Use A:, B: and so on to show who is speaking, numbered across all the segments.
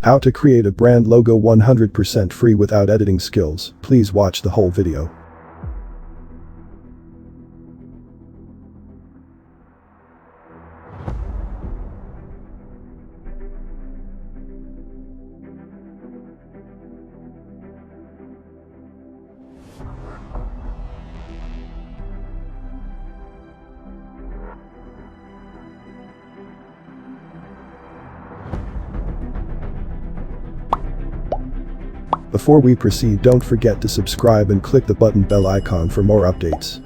A: How to create a brand logo 100% free without editing skills. Please watch the whole video. Before we proceed, don't forget to subscribe and click the bell icon for more updates.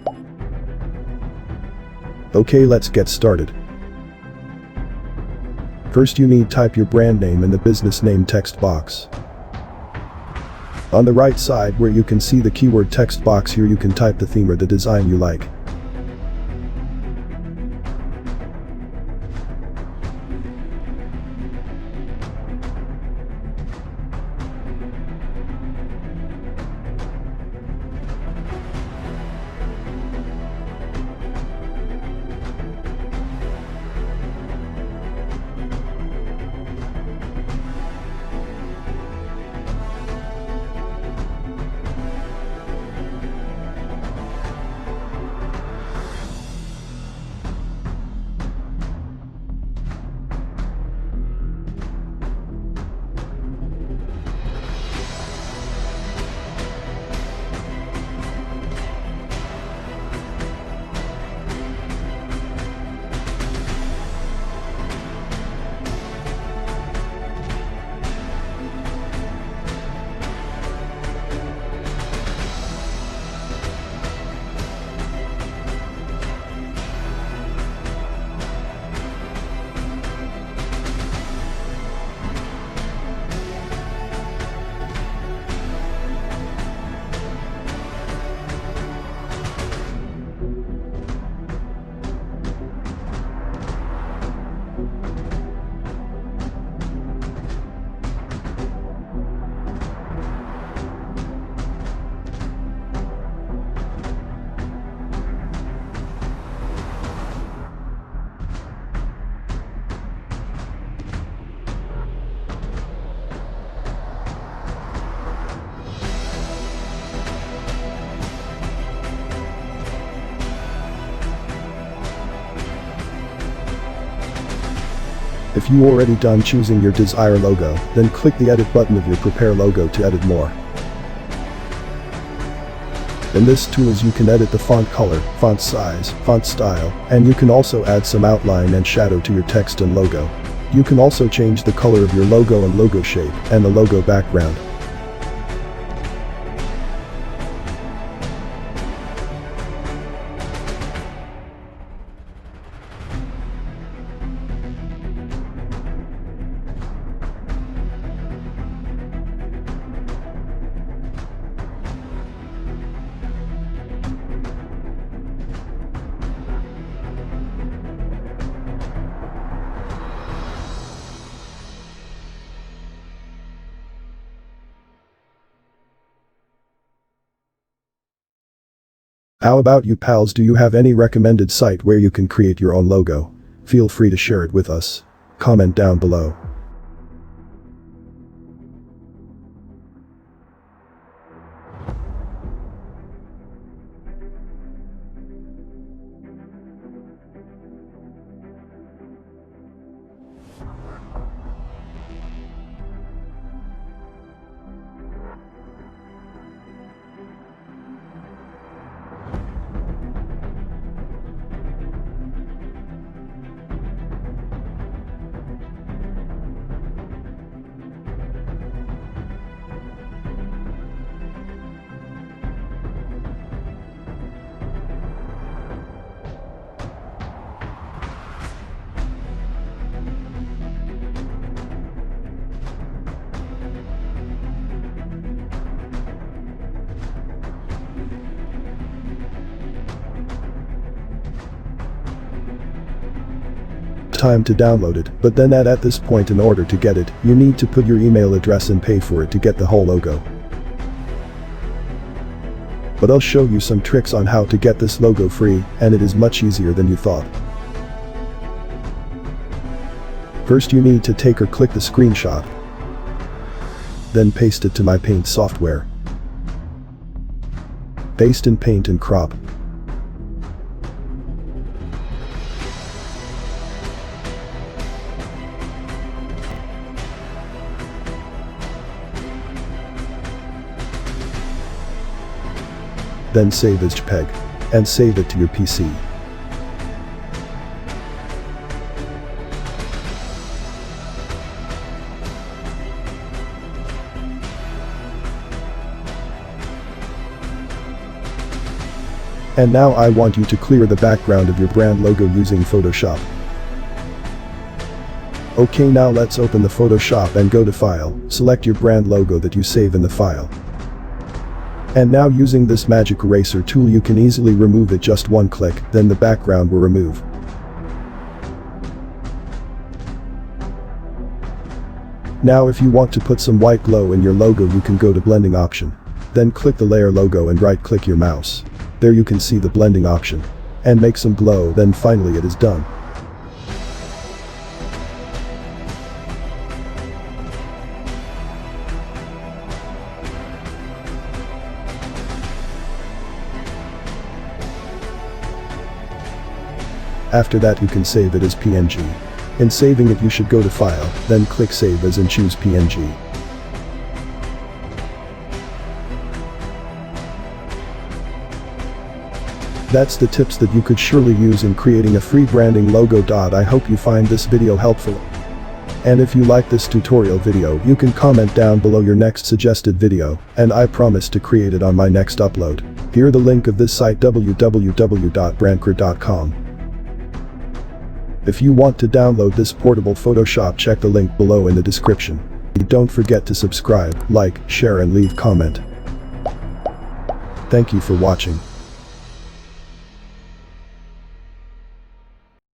A: Okay, let's get started. First you need type your brand name in the business name text box. On the right side where you can see the keyword text box, here you can type the theme or the design you like. If you already done choosing your desired logo, then click the edit button of your prepare logo to edit more. In this tools you can edit the font color, font size, font style, and you can also add some outline and shadow to your text and logo. You can also change the color of your logo and logo shape, and the logo background. How about you pals, do you have any recommended site where you can create your own logo? Feel free to share it with us. Comment down below. Time to download it, but then at this point, in order to get it, you need to put your email address and pay for it to get the whole logo. But I'll show you some tricks on how to get this logo free, and it is much easier than you thought. First you need to take or click the screenshot. then paste it to my Paint software. Paste in Paint and crop. Then save as JPEG. And save it to your PC. And now I want you to clear the background of your brand logo using Photoshop. Okay, now let's open the Photoshop and go to File, select your brand logo that you save in the file. And now using this magic eraser tool you can easily remove it, just one click, then the background will remove. Now if you want to put some white glow in your logo you can go to blending option. Then click the layer logo and right click your mouse. There you can see the blending option. And make some glow, then finally it is done. After that you can save it as PNG. In saving it you should go to File, then click Save As and choose PNG. That's the tips that you could surely use in creating a free branding logo. I hope you find this video helpful. And if you like this tutorial video you can comment down below your next suggested video, and I promise to create it on my next upload. Here the link of this site www.brandcrew.com. If you want to download this portable Photoshop, check the link below in the description. Don't forget to subscribe, like, share and leave comment. Thank you for watching.